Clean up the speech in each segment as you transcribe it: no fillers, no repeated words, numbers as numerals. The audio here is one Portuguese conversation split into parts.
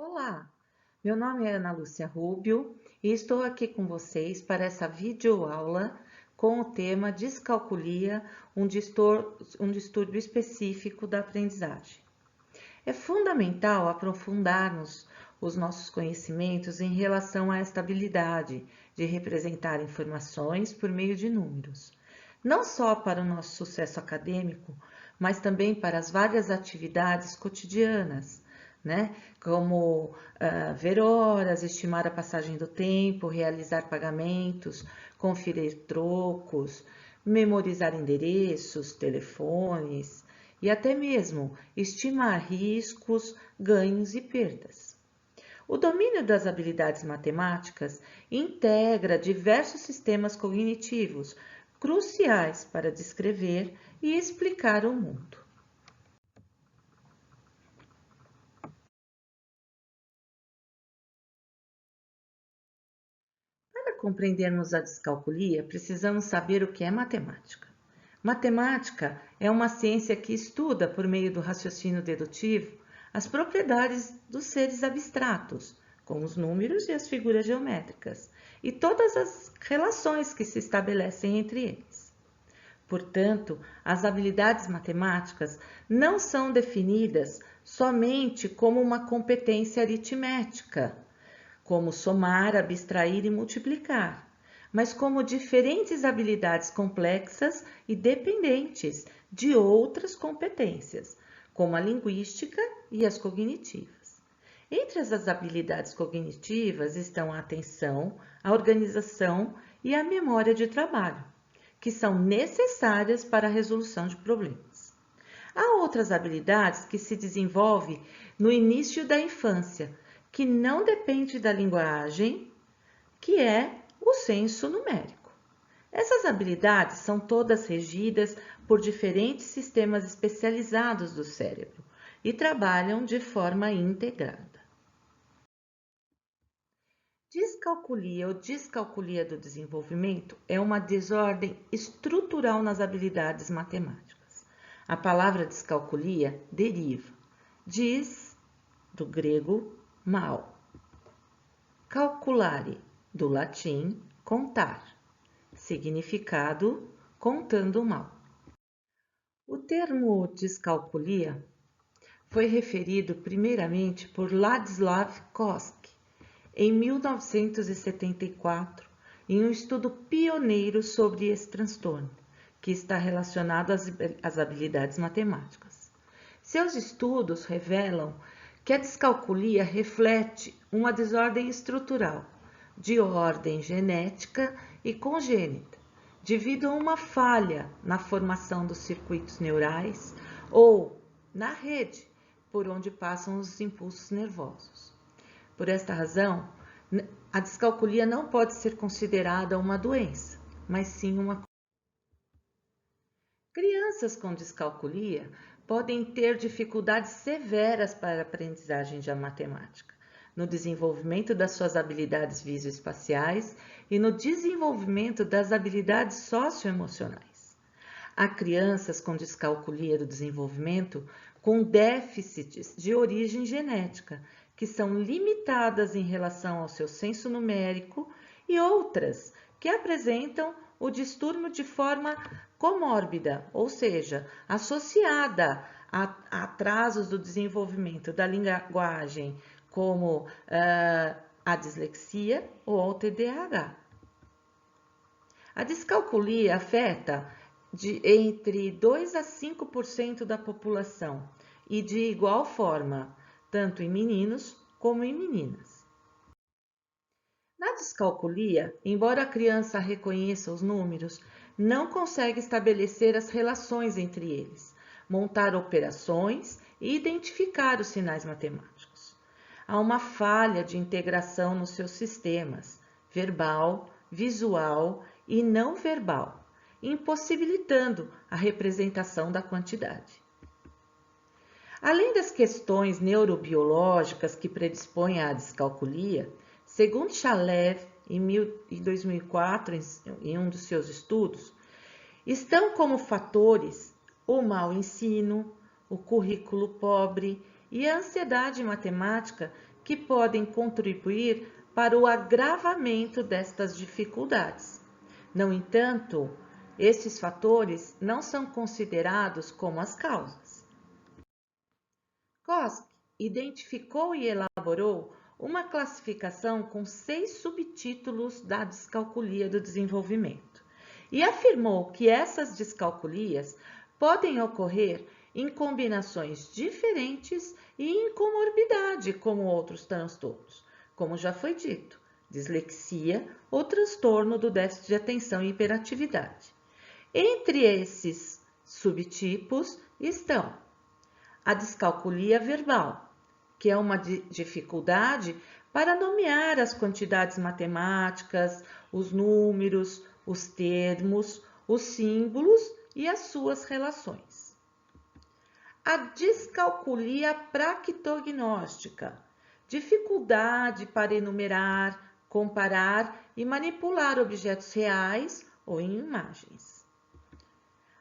Olá, meu nome é Ana Lúcia Rubio e estou aqui com vocês para essa videoaula com o tema Descalculia, um distúrbio específico da aprendizagem. É fundamental aprofundarmos os nossos conhecimentos em relação a esta habilidade de representar informações por meio de números, não só para o nosso sucesso acadêmico, mas também para as várias atividades cotidianas, né? Como ver horas, estimar a passagem do tempo, realizar pagamentos, conferir trocos, memorizar endereços, telefones e até mesmo estimar riscos, ganhos e perdas. O domínio das habilidades matemáticas integra diversos sistemas cognitivos cruciais para descrever e explicar o mundo. Para compreendermos a descalculia, precisamos saber o que é matemática. Matemática é uma ciência que estuda, por meio do raciocínio dedutivo, as propriedades dos seres abstratos, como os números e as figuras geométricas, e todas as relações que se estabelecem entre eles. Portanto, as habilidades matemáticas não são definidas somente como uma competência aritmética, como somar, abstrair e multiplicar, mas como diferentes habilidades complexas e dependentes de outras competências, como a linguística e as cognitivas. Entre as habilidades cognitivas estão a atenção, a organização e a memória de trabalho, que são necessárias para a resolução de problemas. Há outras habilidades que se desenvolvem no início da infância, que não depende da linguagem, que é o senso numérico. Essas habilidades são todas regidas por diferentes sistemas especializados do cérebro e trabalham de forma integrada. Descalculia ou descalculia do desenvolvimento é uma desordem estrutural nas habilidades matemáticas. A palavra descalculia deriva dis, do grego, mal, calculare, do latim, contar, significado, contando mal. O termo descalculia foi referido primeiramente por Ladislav Koski em 1974, em um estudo pioneiro sobre esse transtorno, que está relacionado às habilidades matemáticas. Seus estudos revelam que a descalculia reflete uma desordem estrutural, de ordem genética e congênita, devido a uma falha na formação dos circuitos neurais ou na rede por onde passam os impulsos nervosos. Por esta razão, a descalculia não pode ser considerada uma doença, mas sim uma. Crianças com descalculia podem ter dificuldades severas para a aprendizagem de matemática, no desenvolvimento das suas habilidades visoespaciais e no desenvolvimento das habilidades socioemocionais. Há crianças com descalculia do desenvolvimento com déficits de origem genética, que são limitadas em relação ao seu senso numérico, e outras que apresentam o distúrbio de forma comórbida, ou seja, associada a atrasos do desenvolvimento da linguagem, como a dislexia ou ao TDAH. A descalculia afeta entre 2 a 5% da população e de igual forma, tanto em meninos como em meninas. Na descalculia, embora a criança reconheça os números, não consegue estabelecer as relações entre eles, montar operações e identificar os sinais matemáticos. Há uma falha de integração nos seus sistemas, verbal, visual e não verbal, impossibilitando a representação da quantidade. Além das questões neurobiológicas que predispõem à descalculia, segundo Shalev, em 2004, em um dos seus estudos, estão como fatores o mau ensino, o currículo pobre e a ansiedade matemática que podem contribuir para o agravamento destas dificuldades. No entanto, estes fatores não são considerados como as causas. Kosk identificou e elaborou uma classificação com 6 subtítulos da descalculia do desenvolvimento e afirmou que essas descalculias podem ocorrer em combinações diferentes e em comorbidade como outros transtornos, como já foi dito, dislexia ou transtorno do déficit de atenção e hiperatividade. Entre esses subtipos estão a descalculia verbal, que é uma dificuldade para nomear as quantidades matemáticas, os números, os termos, os símbolos e as suas relações. A descalculia practognóstica, dificuldade para enumerar, comparar e manipular objetos reais ou em imagens.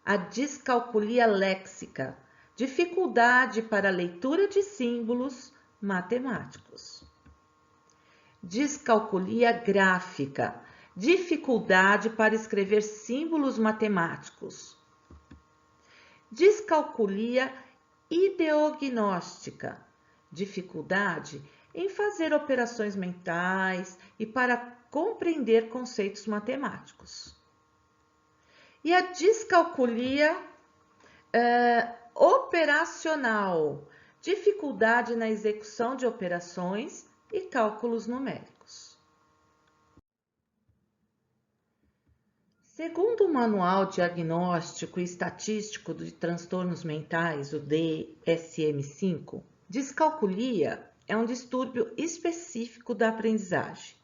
A descalculia léxica, dificuldade para a leitura de símbolos matemáticos. Descalculia gráfica, dificuldade para escrever símbolos matemáticos. Descalculia ideognóstica, dificuldade em fazer operações mentais e para compreender conceitos matemáticos. E a descalculia operacional, dificuldade na execução de operações e cálculos numéricos. Segundo o Manual Diagnóstico e Estatístico de Transtornos Mentais, o DSM-5, descalculia é um distúrbio específico da aprendizagem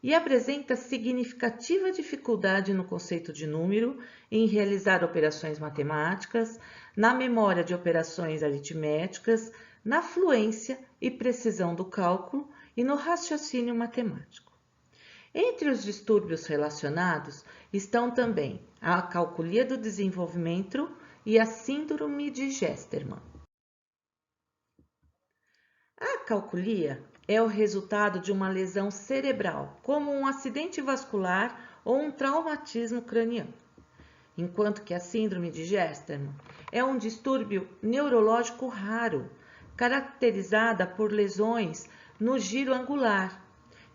e apresenta significativa dificuldade no conceito de número, em realizar operações matemáticas, na memória de operações aritméticas, na fluência e precisão do cálculo e no raciocínio matemático. Entre os distúrbios relacionados estão também a acalculia do desenvolvimento e a síndrome de Gerstermann. A acalculia é o resultado de uma lesão cerebral, como um acidente vascular ou um traumatismo craniano, enquanto que a síndrome de Gerstermann é um distúrbio neurológico raro, caracterizada por lesões no giro angular,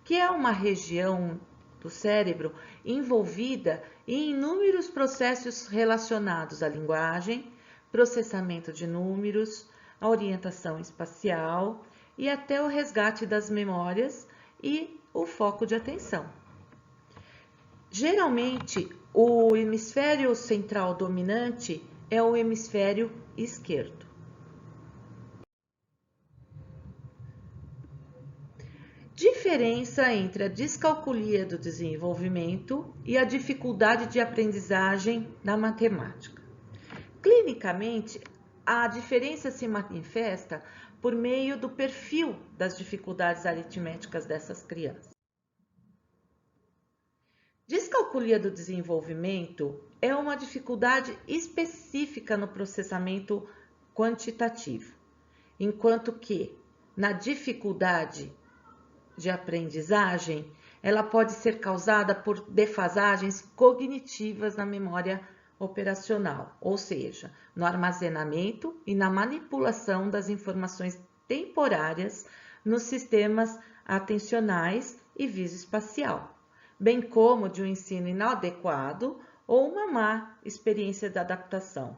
que é uma região do cérebro envolvida em inúmeros processos relacionados à linguagem, processamento de números, a orientação espacial e até o resgate das memórias e o foco de atenção. Geralmente, o hemisfério central dominante é o hemisfério esquerdo. Diferença entre a descalculia do desenvolvimento e a dificuldade de aprendizagem da matemática. Clinicamente, a diferença se manifesta por meio do perfil das dificuldades aritméticas dessas crianças. Descalculia do desenvolvimento é uma dificuldade específica no processamento quantitativo, enquanto que na dificuldade de aprendizagem, ela pode ser causada por defasagens cognitivas na memória operacional, ou seja, no armazenamento e na manipulação das informações temporárias nos sistemas atencionais e visoespacial, bem como de um ensino inadequado ou uma má experiência de adaptação.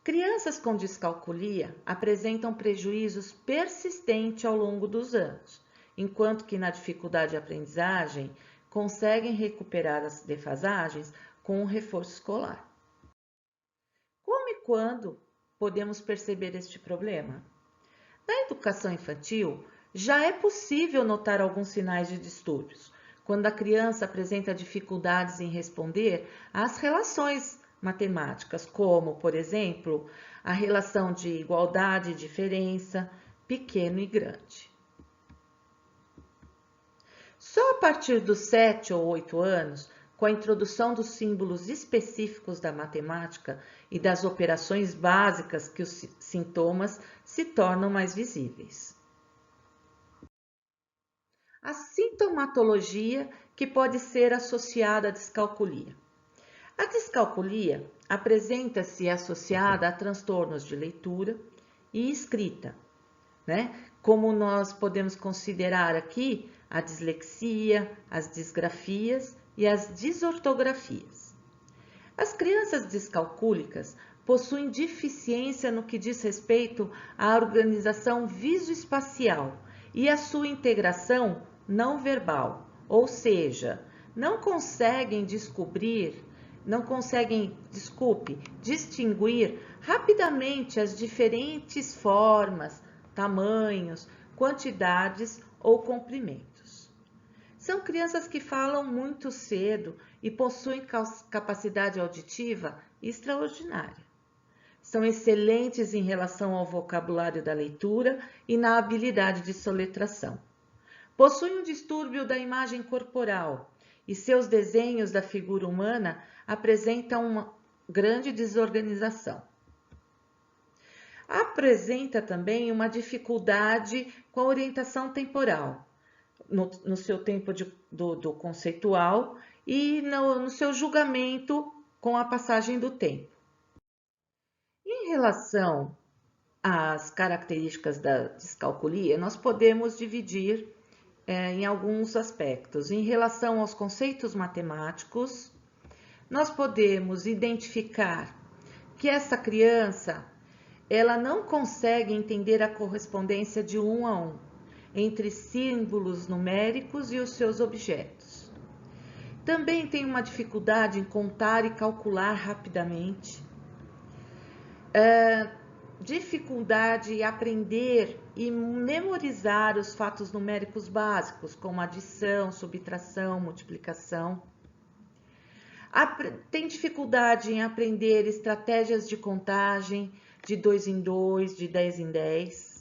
Crianças com descalculia apresentam prejuízos persistentes ao longo dos anos, enquanto que na dificuldade de aprendizagem conseguem recuperar as defasagens com um reforço escolar. Como e quando podemos perceber este problema? Na educação infantil, já é possível notar alguns sinais de distúrbios, quando a criança apresenta dificuldades em responder às relações matemáticas, como, por exemplo, a relação de igualdade e diferença, pequeno e grande. Só a partir dos 7 ou 8 anos com a introdução dos símbolos específicos da matemática e das operações básicas que os sintomas se tornam mais visíveis. A sintomatologia que pode ser associada à descalculia. A descalculia apresenta-se associada a transtornos de leitura e escrita, né? Como nós podemos considerar aqui a dislexia, as disgrafias e as desortografias. As crianças descalcúlicas possuem deficiência no que diz respeito à organização visoespacial e à sua integração não verbal, ou seja, não conseguem distinguir rapidamente as diferentes formas, tamanhos, quantidades ou comprimentos. São crianças que falam muito cedo e possuem capacidade auditiva extraordinária. São excelentes em relação ao vocabulário da leitura e na habilidade de soletração. Possuem um distúrbio da imagem corporal e seus desenhos da figura humana apresentam uma grande desorganização. Apresenta também uma dificuldade com a orientação temporal, no seu tempo do conceitual e no seu julgamento com a passagem do tempo. Em relação às características da descalculia, nós podemos dividir em alguns aspectos. Em relação aos conceitos matemáticos, nós podemos identificar que essa criança ela não consegue entender a correspondência de um a um entre símbolos numéricos e os seus objetos. Também tem uma dificuldade em contar e calcular rapidamente. Dificuldade em aprender e memorizar os fatos numéricos básicos, como adição, subtração, multiplicação. Tem dificuldade em aprender estratégias de contagem de 2 em 2, de 10 em 10.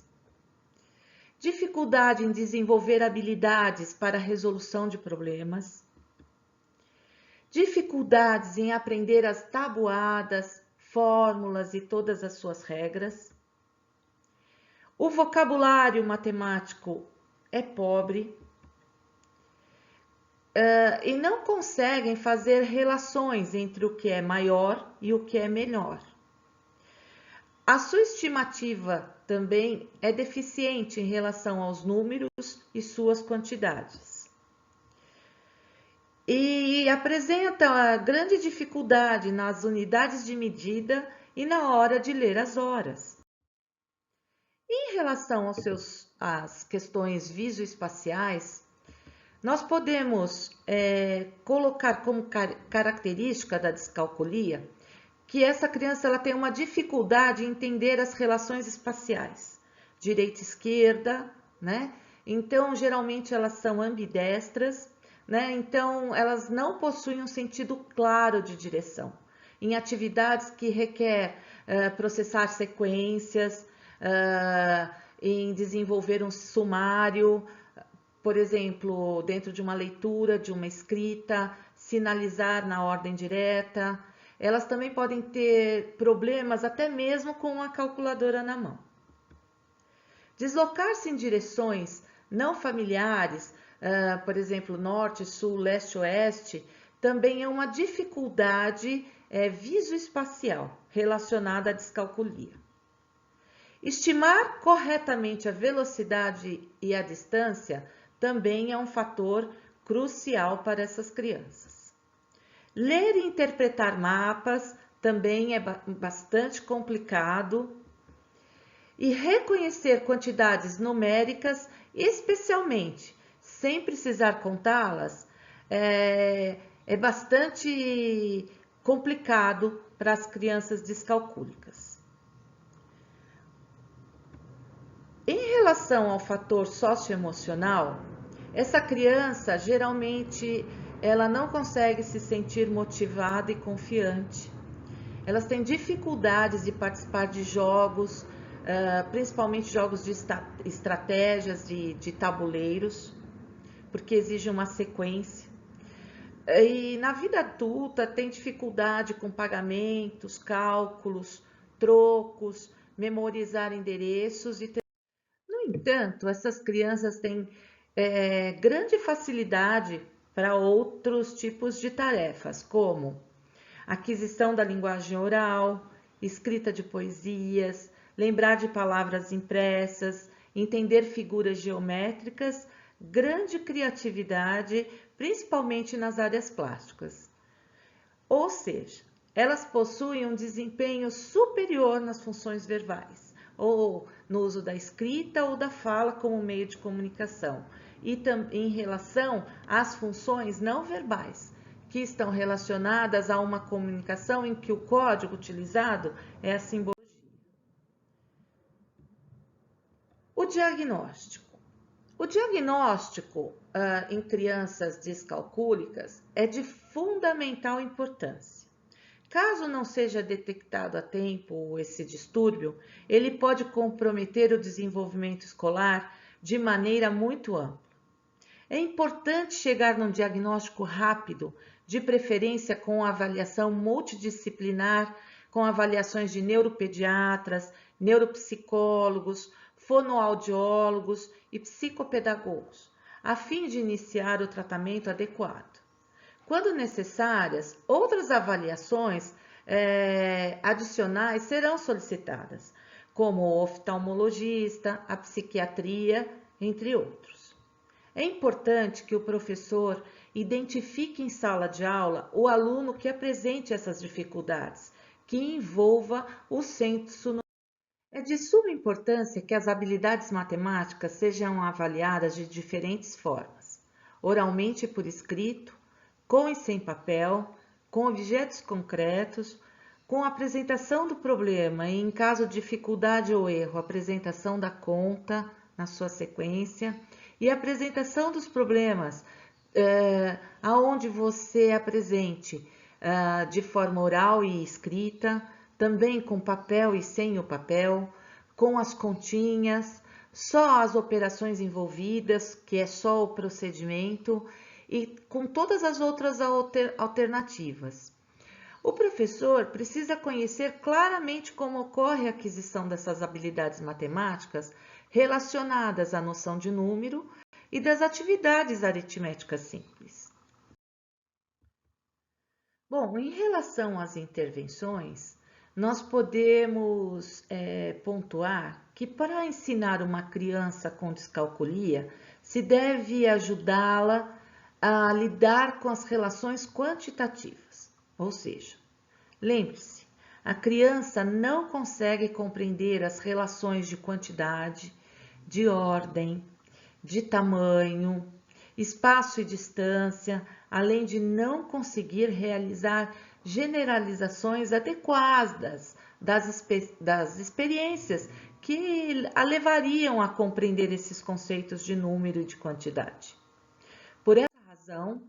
Dificuldade em desenvolver habilidades para a resolução de problemas. Dificuldades em aprender as tabuadas, fórmulas e todas as suas regras. O vocabulário matemático é pobre e não conseguem fazer relações entre o que é maior e o que é menor. A sua estimativa também é deficiente em relação aos números e suas quantidades. E apresenta grande dificuldade nas unidades de medida e na hora de ler as horas. Em relação às questões visoespaciais, nós podemos colocar como característica da descalculia que essa criança ela tem uma dificuldade em entender as relações espaciais, direita e esquerda, né? Então, geralmente elas são ambidestras, né? Então, elas não possuem um sentido claro de direção. Em atividades que requer processar sequências, em desenvolver um sumário, por exemplo, dentro de uma leitura, de uma escrita, sinalizar na ordem direta. Elas também podem ter problemas até mesmo com a calculadora na mão. Deslocar-se em direções não familiares, por exemplo, norte, sul, leste, oeste, também é uma dificuldade visoespacial relacionada à descalculia. Estimar corretamente a velocidade e a distância também é um fator crucial para essas crianças. Ler e interpretar mapas também é bastante complicado. E reconhecer quantidades numéricas, especialmente sem precisar contá-las, é bastante complicado para as crianças descalcúlicas. Em relação ao fator socioemocional, essa criança geralmente ela não consegue se sentir motivada e confiante. Elas têm dificuldades de participar de jogos, principalmente jogos de estratégias de tabuleiros, porque exige uma sequência. E na vida adulta tem dificuldade com pagamentos, cálculos, trocos, memorizar endereços. No entanto, essas crianças têm grande facilidade para outros tipos de tarefas, como aquisição da linguagem oral, escrita de poesias, lembrar de palavras impressas, entender figuras geométricas, grande criatividade, principalmente nas áreas plásticas. Ou seja, elas possuem um desempenho superior nas funções verbais, ou no uso da escrita ou da fala como meio de comunicação, e em relação às funções não verbais, que estão relacionadas a uma comunicação em que o código utilizado é a simbologia. O diagnóstico. O diagnóstico em crianças descalcúlicas é de fundamental importância. Caso não seja detectado a tempo esse distúrbio, ele pode comprometer o desenvolvimento escolar de maneira muito ampla. É importante chegar num diagnóstico rápido, de preferência com avaliação multidisciplinar, com avaliações de neuropediatras, neuropsicólogos, fonoaudiólogos e psicopedagogos, a fim de iniciar o tratamento adequado. Quando necessárias, outras avaliações adicionais serão solicitadas, como o oftalmologista, a psiquiatria, entre outros. É importante que o professor identifique em sala de aula o aluno que apresente essas dificuldades, que envolva o senso. É de suma importância que as habilidades matemáticas sejam avaliadas de diferentes formas, oralmente e por escrito, com e sem papel, com objetos concretos, com a apresentação do problema e, em caso de dificuldade ou erro, a apresentação da conta na sua sequência e a apresentação dos problemas, aonde você apresente de forma oral e escrita, também com papel e sem o papel, com as continhas, só as operações envolvidas, que é só o procedimento, e com todas as outras alternativas. O professor precisa conhecer claramente como ocorre a aquisição dessas habilidades matemáticas relacionadas à noção de número e das atividades aritméticas simples. Bom, em relação às intervenções, nós podemos pontuar que para ensinar uma criança com descalculia, se deve ajudá-la a lidar com as relações quantitativas, ou seja, lembre-se, a criança não consegue compreender as relações de quantidade, de ordem, de tamanho, espaço e distância, além de não conseguir realizar generalizações adequadas das experiências que a levariam a compreender esses conceitos de número e de quantidade. Por essa razão,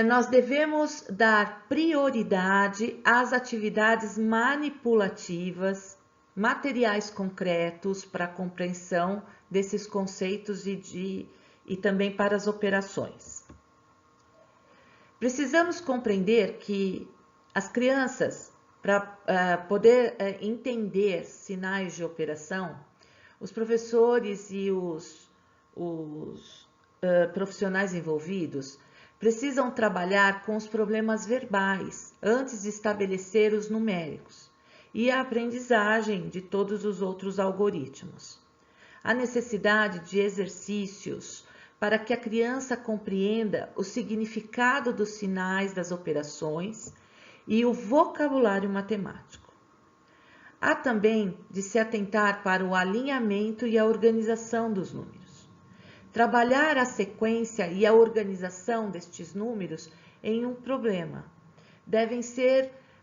nós devemos dar prioridade às atividades manipulativas, materiais concretos para a compreensão desses conceitos e também para as operações. Precisamos compreender que as crianças, para poder entender sinais de operação, os professores e os profissionais envolvidos precisam trabalhar com os problemas verbais antes de estabelecer os numéricos e a aprendizagem de todos os outros algoritmos. A necessidade de exercícios para que a criança compreenda o significado dos sinais das operações e o vocabulário matemático. Há também de se atentar para o alinhamento e a organização dos números. Trabalhar a sequência e a organização destes números em um problema.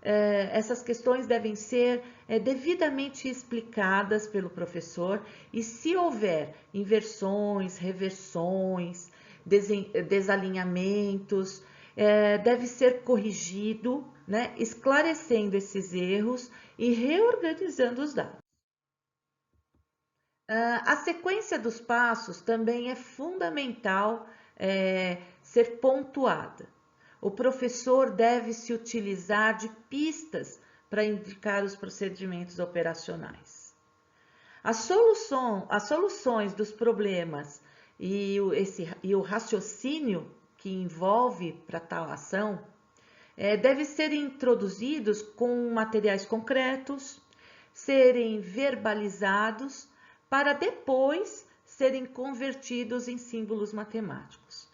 Essas questões devem ser devidamente explicadas pelo professor e, se houver inversões, reversões, desalinhamentos, deve ser corrigido, né, esclarecendo esses erros e reorganizando os dados. A sequência dos passos também é fundamental ser pontuada. O professor deve se utilizar de pistas para indicar os procedimentos operacionais. As soluções dos problemas e o raciocínio que envolve para tal ação devem ser introduzidos com materiais concretos, serem verbalizados para depois serem convertidos em símbolos matemáticos.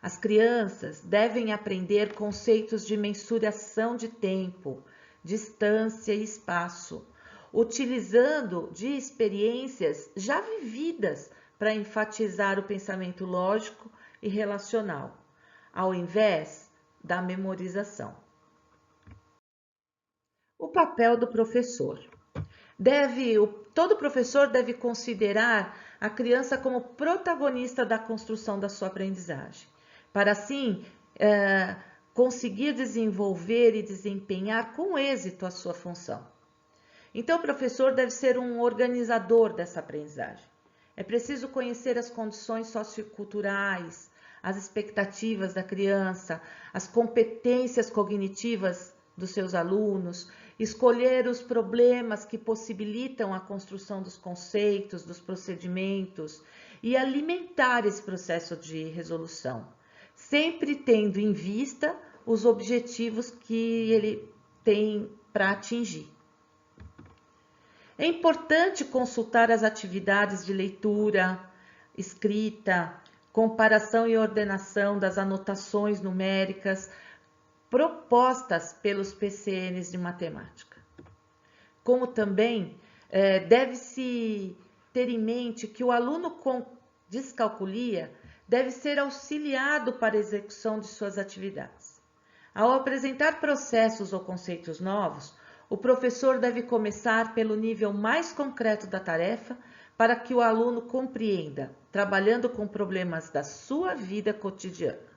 As crianças devem aprender conceitos de mensuração de tempo, distância e espaço, utilizando de experiências já vividas para enfatizar o pensamento lógico e relacional, ao invés da memorização. O papel do professor. Todo professor deve considerar a criança como protagonista da construção da sua aprendizagem, para assim conseguir desenvolver e desempenhar com êxito a sua função. Então, o professor deve ser um organizador dessa aprendizagem. É preciso conhecer as condições socioculturais, as expectativas da criança, as competências cognitivas dos seus alunos, escolher os problemas que possibilitam a construção dos conceitos, dos procedimentos e alimentar esse processo de resolução, sempre tendo em vista os objetivos que ele tem para atingir. É importante consultar as atividades de leitura, escrita, comparação e ordenação das anotações numéricas propostas pelos PCNs de matemática. Como também deve-se ter em mente que o aluno com descalculia deve ser auxiliado para a execução de suas atividades. Ao apresentar processos ou conceitos novos, o professor deve começar pelo nível mais concreto da tarefa para que o aluno compreenda, trabalhando com problemas da sua vida cotidiana.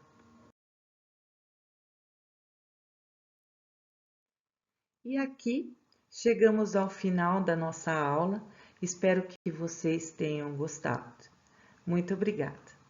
E aqui chegamos ao final da nossa aula. Espero que vocês tenham gostado. Muito obrigada.